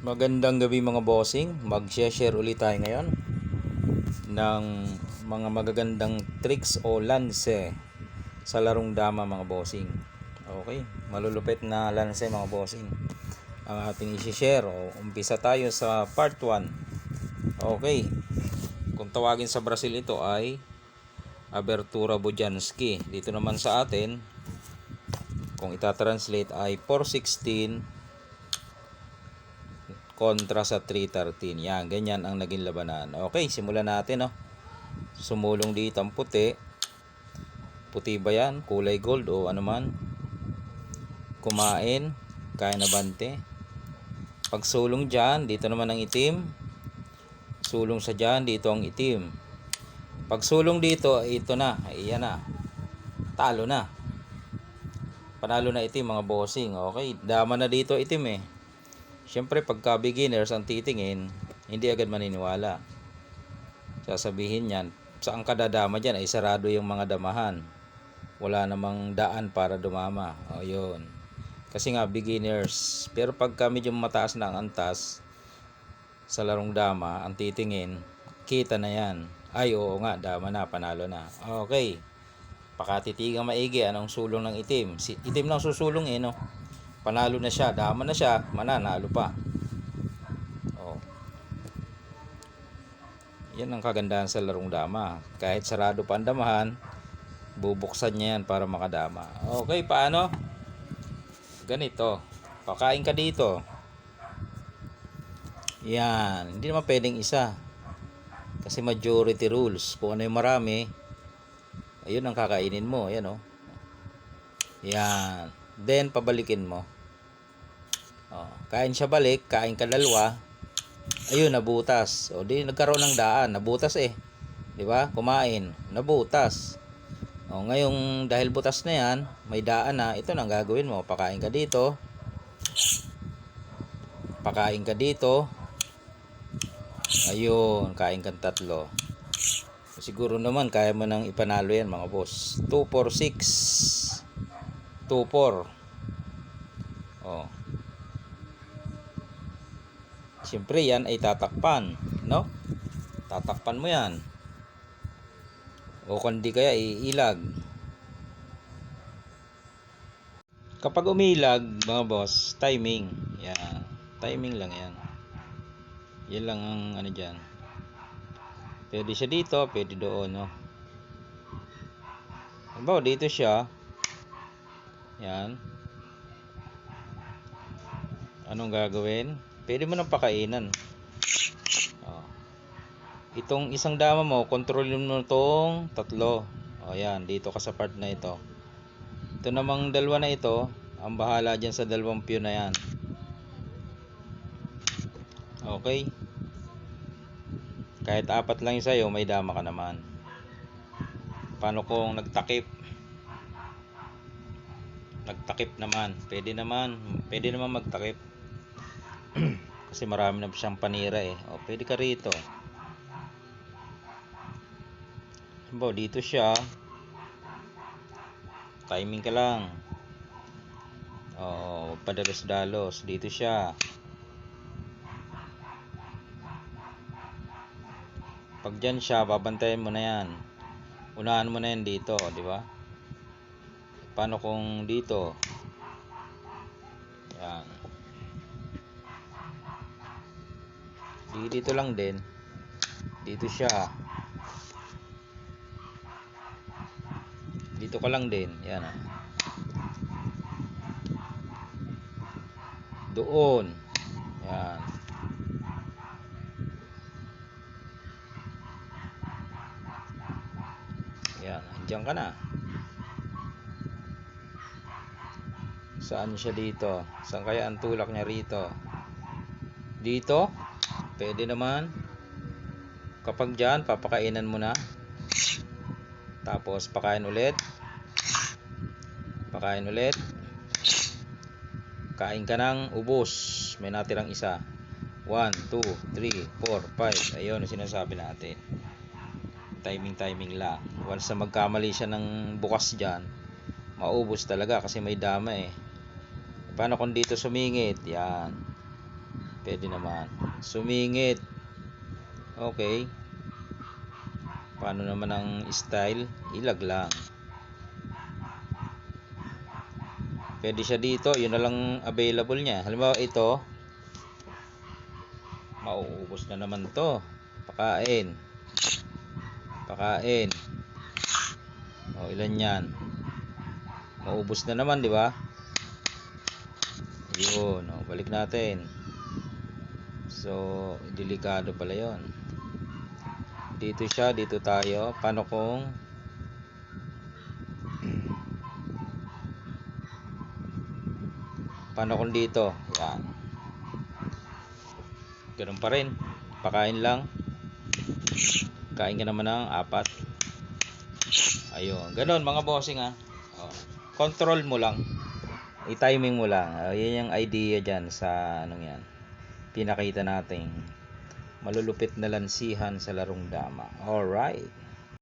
Magandang gabi mga bossing. Mag-share ulit tayo ngayon ng mga magagandang tricks o lanse sa larong dama mga bossing. Okay, malulupit na lanse mga bossing ang ating i-share. Umpisa tayo sa part 1. Okay, kung tawagin sa Brazil ito ay Abertura Bujanski. Dito naman sa atin, kung ita-translate ay 416 kontra sa 313. Yan, ganyan ang naging labanan. Okay, simulan natin, no. Sumulong dito ang puti. Puti ba yan? Kulay gold o ano man? Kumain, kaya na bante. Pagsulong dyan, dito naman ang itim. Sulong sa dyan, dito ang itim. Pagsulong dito, ito na. Ayan na. Talo na. Panalo na itim mga bossing. Okay, dama na dito itim eh. Siyempre pagka beginners ang titingin, hindi agad maniniwala. Sasabihin niyan, saan ka dadama dyan? Ay sarado yung mga damahan. Wala namang daan para dumama. O yun. Kasi nga beginners. Pero pagka medyo mataas na ang antas sa larong dama, ang titingin, kita na yan. Ay oo nga, dama na, panalo na. Okay. Pakatitigang maigi, anong sulong ng itim? Itim lang susulong no? Panalo na siya, dama na siya, mananalo pa. Oh. Yan ang kagandahan sa larong dama. Kahit sarado pa ang damahan, bubuksan niya yan para makadama. Okay, paano? Ganito. Pakain ka dito. Yan, hindi naman pwedeng isa. Kasi majority rules. Kung ano yung marami, ayun ang kakainin mo. Yan oh. Yan. Then, pabalikin mo. Oh, kain siya balik, kain ka dalawa. Ayun, nabutas. O di nagkaroon ng daan, nabutas eh. 'Di ba? Kumain, nabutas. O ngayong dahil butas na 'yan, may daan na, ito nang gagawin mo. Pakain ka dito. Pakain ka dito. Ayun, kain ka tatlo. Siguro naman kaya mo nang ipanalo 'yan, mga boss. 2 4 6. 2 4. Oh. Siyempre yan ay tatakpan, no? Tatakpan mo yan. O kundi kaya iilag. Kapag umilag, mga boss, timing. Yan. Timing lang yan. Yan lang ang ano dyan. Pwede siya dito, pwede doon, no? Halimbawa, dito siya. Yan. Anong gagawin? Pwede mo nang pakainan. Oh. Itong isang dama mo, kontrolin mo itong tatlo. O yan, dito ka sa part na ito. Ito namang dalawa na ito, ang bahala dyan sa dalawang pew na yan. Okay. Kahit apat lang yung sa'yo, may dama ka naman. Paano kung nagtakip? Nagtakip naman. Pwede naman magtakip. Kasi marami na siyang panira eh. O, pwede ka rito. Bo, dito siya. Timing ka lang. O, padalos-dalos. Dito siya. Pag dyan siya, babantayan mo na yan. Unahan mo na yan dito, di ba? Paano kung dito? Yan. Dito lang din. Dito siya. Dito ka lang din. Yan. Doon. Yan. Yan. Diyan ka na. Saan siya dito? Saan kaya ang tulak niya rito? Dito? Pwede naman. Kapag dyan, papakainan mo na. Tapos pakain ulit. Pakain ulit. Kain ka ng ubos. May natirang isa. 1, 2, 3, 4, 5. Ayun ang sinasabi natin. Timing lang. Once na magkamali siya ng bukas dyan, maubos talaga kasi may dama eh. Paano kung dito sumingit? Yan. Pwede naman. Sumingit. Okay. Paano naman ang style? Ilag lang. Pwede siya dito. Yun na lang available niya. Halimbawa ito. Mauubos na naman to. Pakain. Pakain. O, ilan yan? Maubos na naman, di ba? Yun. O, balik natin. So, delikado pala yon. Dito siya, dito tayo. Paano kung dito? Yan. Ganun pa rin. Pakain lang. Kain ka naman ng 4. Ayun. Ganun mga bossing ha. O, control mo lang. I-timing mo lang. Yan yung idea dyan sa anong yan. Pinakita natin malulupit na lansihan sa larong dama. Alright.